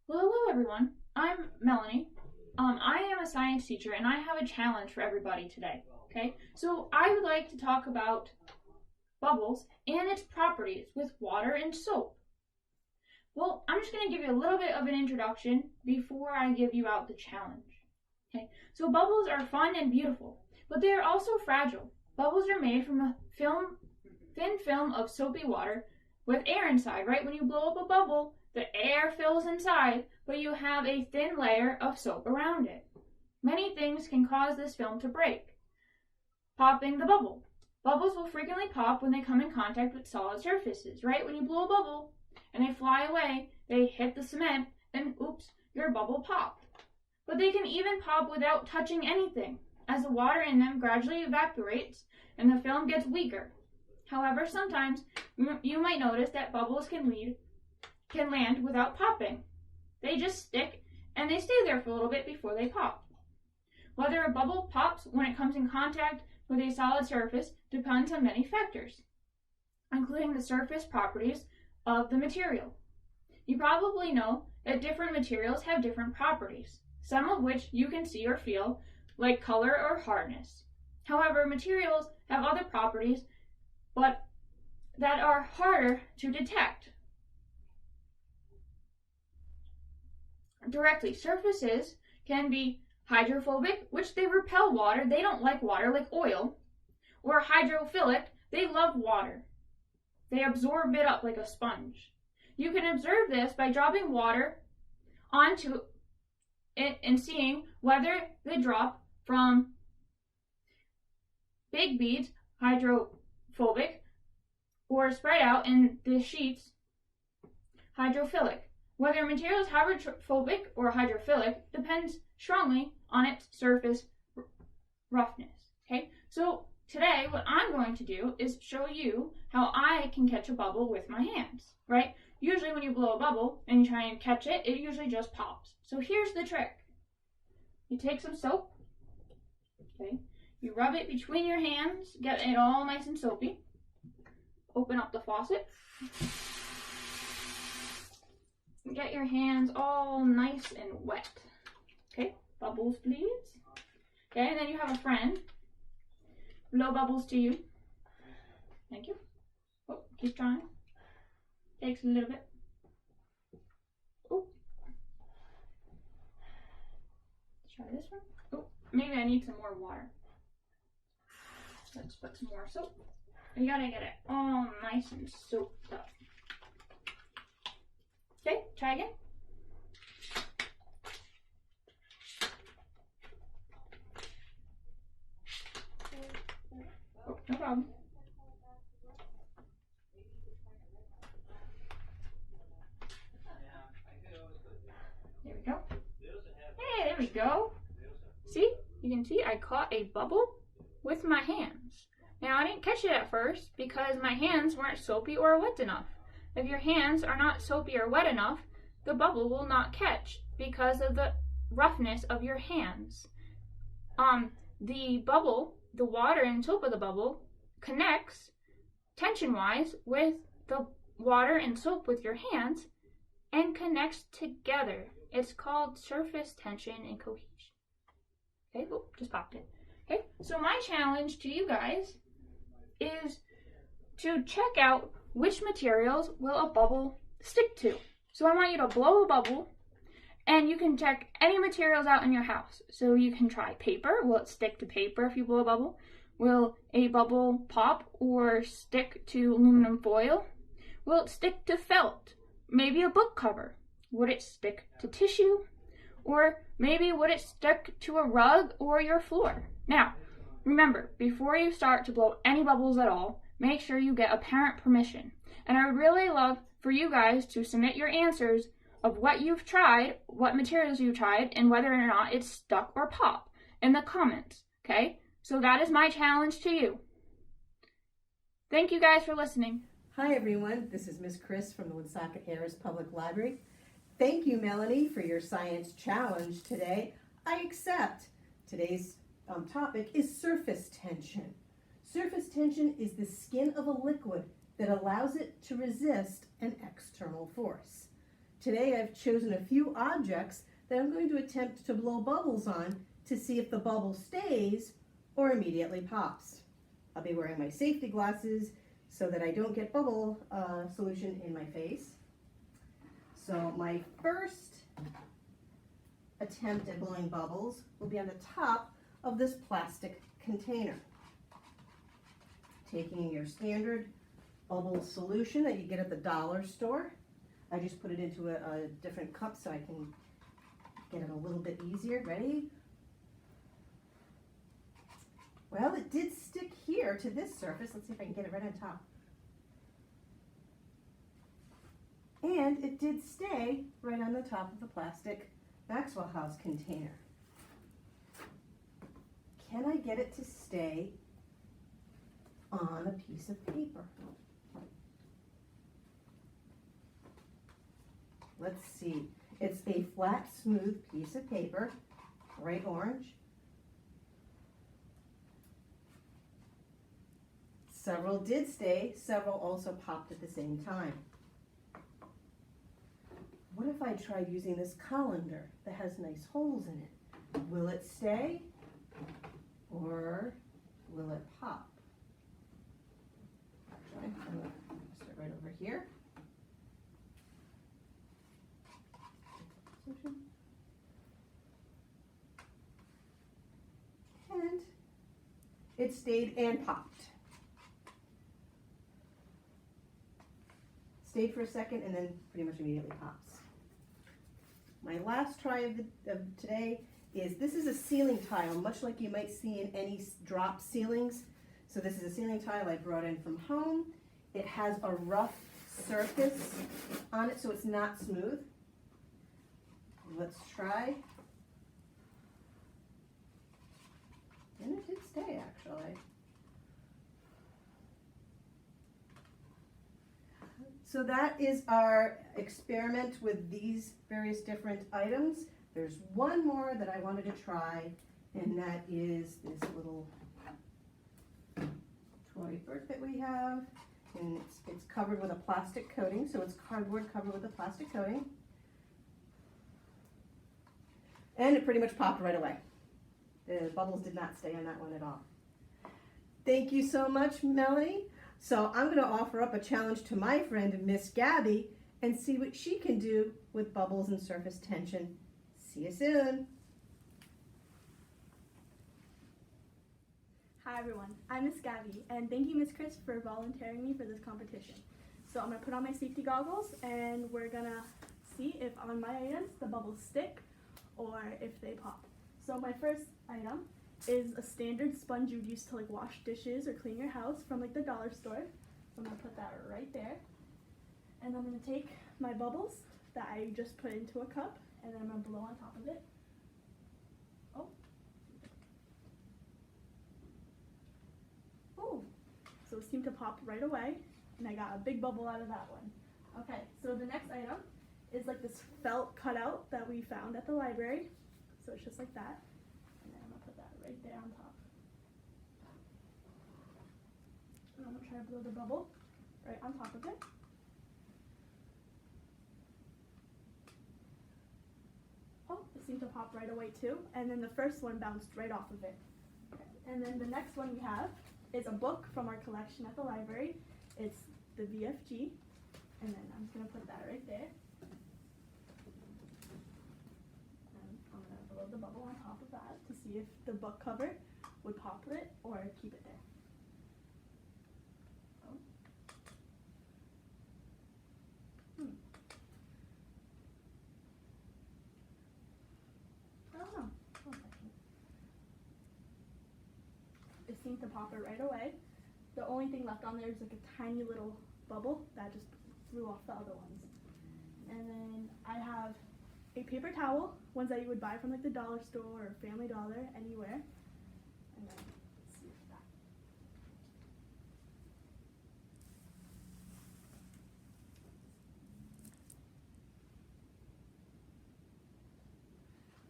Well, hello everyone. I'm Melanie. I am a science teacher and I have a challenge for everybody today. Okay, so I would like to talk about bubbles and its properties with water and soap. Well, I'm just going to give you a little bit of an introduction before I give you out the challenge. Okay, so bubbles are fun and beautiful, but they are also fragile. Bubbles are made from a thin film of soapy water with air inside, right? When you blow up a bubble, the air fills inside, but you have a thin layer of soap around it. Many things can cause this film to break. Popping the bubble. Bubbles will frequently pop when they come in contact with solid surfaces, right? When you blow a bubble and they fly away, they hit the cement and oops, your bubble popped. But they can even pop without touching anything, as the water in them gradually evaporates and the film gets weaker. However, sometimes you might notice that bubbles can land without popping. They just stick and they stay there for a little bit before they pop. Whether a bubble pops when it comes in contact with a solid surface depends on many factors, including the surface properties of the material. You probably know that different materials have different properties, some of which you can see or feel, like color or hardness. However, materials have other properties but that are harder to detect directly. Surfaces can be hydrophobic, which they repel water. They don't like water, like oil. Or hydrophilic, they love water. They absorb it up like a sponge. You can observe this by dropping water onto it and seeing whether they drop from big beads, hydrophobic, or spread out in the sheets, hydrophilic. Whether a material is hydrophobic or hydrophilic depends strongly on its surface roughness. Okay, so today what I'm going to do is show you how I can catch a bubble with my hands, right? Usually when you blow a bubble and you try and catch it, it usually just pops. So here's the trick. You take some soap, okay? You rub it between your hands, get it all nice and soapy. Open up the faucet. Get your hands all nice and wet. Okay, bubbles please. Okay, and then you have a friend. Blow bubbles to you. Thank you. Oh, keep trying. Takes a little bit. Oh. Try this one. Oh, maybe I need some more water. Let's put some more soap. You gotta get it all nice and soaked up. Okay, try again. Oh, no problem. There we go. Hey, there we go. See? You can see I caught a bubble with my hands. Now, I didn't catch it at first because my hands weren't soapy or wet enough. If your hands are not soapy or wet enough, the bubble will not catch because of the roughness of your hands. The bubble, the water and soap of the bubble connects tension-wise with the water and soap with your hands and connects together. It's called surface tension and cohesion. Okay, oh, just popped it. Okay, so my challenge to you guys is to check out which materials will a bubble stick to. So I want you to blow a bubble and you can check any materials out in your house. So you can try paper. Will it stick to paper if you blow a bubble? Will a bubble pop or stick to aluminum foil? Will it stick to felt? Maybe a book cover. Would it stick to tissue? Or maybe would it stick to a rug or your floor? Now, remember, before you start to blow any bubbles at all, make sure you get a parent permission. And I would really love for you guys to submit your answers of what you've tried, what materials you've tried, and whether or not it's stuck or pop in the comments, okay? So that is my challenge to you. Thank you guys for listening. Hi everyone, this is Miss Chris from the Woonsocket Harris Public Library. Thank you, Melanie, for your science challenge today. I accept. Today's topic is surface tension. Surface tension is the skin of a liquid that allows it to resist an external force. Today I've chosen a few objects that I'm going to attempt to blow bubbles on to see if the bubble stays or immediately pops. I'll be wearing my safety glasses so that I don't get bubble solution in my face. So my first attempt at blowing bubbles will be on the top of this plastic container. Taking your standard bubble solution that you get at the dollar store. I just put it into a different cup so I can get it a little bit easier. Ready? Well, it did stick here to this surface. Let's see if I can get it right on top. And it did stay right on the top of the plastic Maxwell House container. Can I get it to stay on a piece of paper? Let's see. It's a flat, smooth piece of paper, bright orange. Several did stay, several also popped at the same time. What if I tried using this colander that has nice holes in it? Will it stay or will it pop? Actually, I'm going to start right over here. And it stayed and popped. Stayed for a second and then pretty much immediately pops. My last try of today is, this is a ceiling tile, much like you might see in any drop ceilings. So this is a ceiling tile I brought in from home. It has a rough surface on it, so it's not smooth. Let's try. And it did stay, actually. So that is our experiment with these various different items. There's one more that I wanted to try, and that is this little toy bird that we have. And it's covered with a plastic coating, so it's cardboard covered with a plastic coating. And it pretty much popped right away. The bubbles did not stay on that one at all. Thank you so much, Melanie. So I'm going to offer up a challenge to my friend, Miss Gabby, and see what she can do with bubbles and surface tension. See you soon. Hi everyone, I'm Miss Gabby, and thank you Miss Chris for volunteering me for this competition. So I'm going to put on my safety goggles, and we're going to see if on my items the bubbles stick or if they pop. So my first item is a standard sponge you would use to like wash dishes or clean your house from like the dollar store. So I'm going to put that right there. And I'm going to take my bubbles that I just put into a cup, and then I'm going to blow on top of it. Oh. Oh. So it seemed to pop right away, and I got a big bubble out of that one. Okay, so the next item is like this felt cutout that we found at the library. So it's just like that. And then I'm going to put that right there on top. And I'm going to try to blow the bubble right on top of it. Oh, it seemed to pop right away too. And then the first one bounced right off of it. Okay. And then the next one we have is a book from our collection at the library. It's the VFG. And then I'm just going to put that right there. And I'm going to blow the bubble on top of that to see if the book cover would pop it or keep it there. Oh. I don't know. One second. It seemed to pop it right away. The only thing left on there is like a tiny little bubble that just flew off the other ones. And then I have a paper towel, ones that you would buy from like the dollar store or Family Dollar, anywhere. And then let's see if that.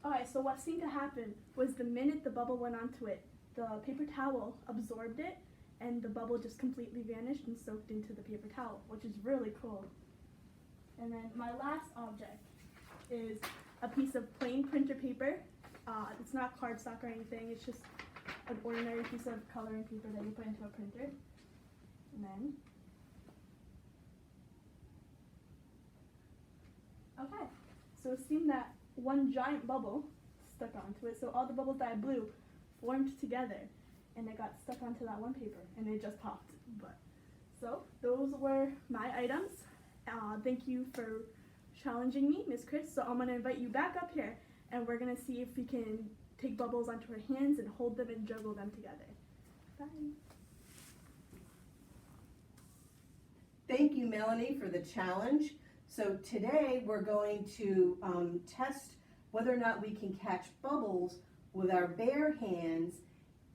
Alright, so what seemed to happen was the minute the bubble went onto it, the paper towel absorbed it, and the bubble just completely vanished and soaked into the paper towel, which is really cool. And then my last object is a piece of plain printer paper. It's not cardstock or anything, it's just an ordinary piece of coloring paper that you put into a printer. And then, okay, so it seemed that one giant bubble stuck onto it, so all the bubbles that I blew formed together, and it got stuck onto that one paper, and it just popped. But so those were my items. Thank you for challenging me, Miss Chris. So I'm gonna invite you back up here, and we're gonna see if we can take bubbles onto our hands and hold them and juggle them together. Bye. Thank you, Melanie, for the challenge. So today we're going to test whether or not we can catch bubbles with our bare hands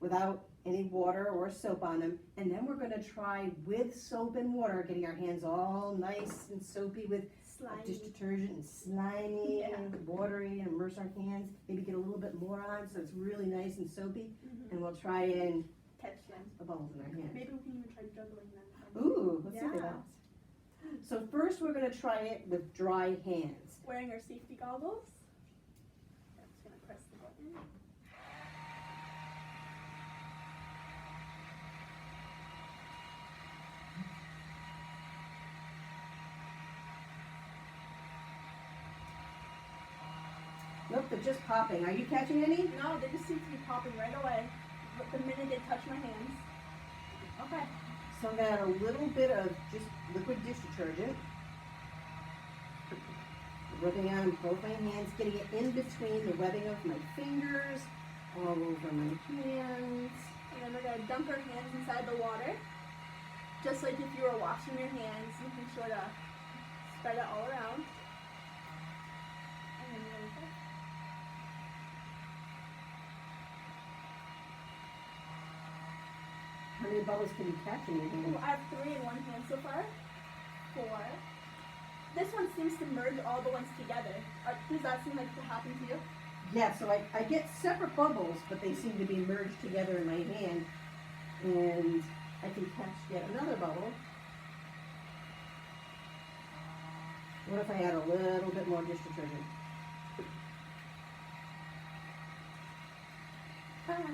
without any water or soap on them. And then we're going to try with soap and water, getting our hands all nice and soapy with dish detergent and slimy and watery, and immerse our hands. Maybe get a little bit more on so it's really nice and soapy. And we'll try and Catch them. the bubbles in our hands. Maybe we can even try juggling them. Ooh, let's see Yeah. that. So first we're going to try it with dry hands. Wearing our safety goggles. I'm just gonna press the button. Nope, they're just popping. Are you catching any? No, they just seem to be popping right away. But the minute they touch my hands. Okay. So I'm gonna add a little bit of just liquid dish detergent. Rubbing on both my hands, getting it in between the webbing of my fingers, all over my hands. And then we're gonna dunk our hands inside the water. Just like if you were washing your hands, you can sort of spread it all around. And then you're gonna How many bubbles can you catch in your hand? Ooh, I have 3 in one hand so far. 4. This one seems to merge all the ones together. Does that seem like it happened to you? Yeah, so I get separate bubbles, but they seem to be merged together in my hand. And I can catch yet another bubble. What if I add a little bit more dish detergent? Ah.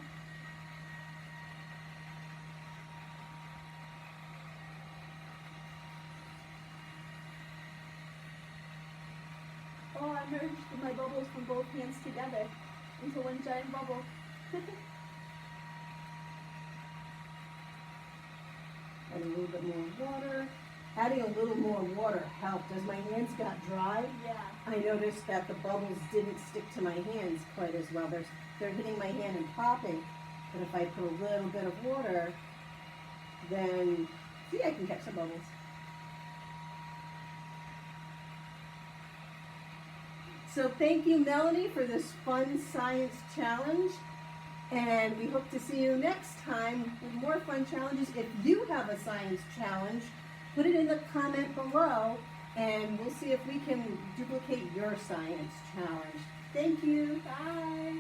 Oh, I merged my bubbles from both hands together into one giant bubble. Add a little bit more water. Adding a little more water helped. As my hands got dry, Yeah. I noticed that the bubbles didn't stick to my hands quite as well. They're hitting my hand and popping. But if I put a little bit of water, then see, I can catch some bubbles. So thank you, Melanie, for this fun science challenge. And we hope to see you next time with more fun challenges. If you have a science challenge, put it in the comment below, and we'll see if we can duplicate your science challenge. Thank you. Bye.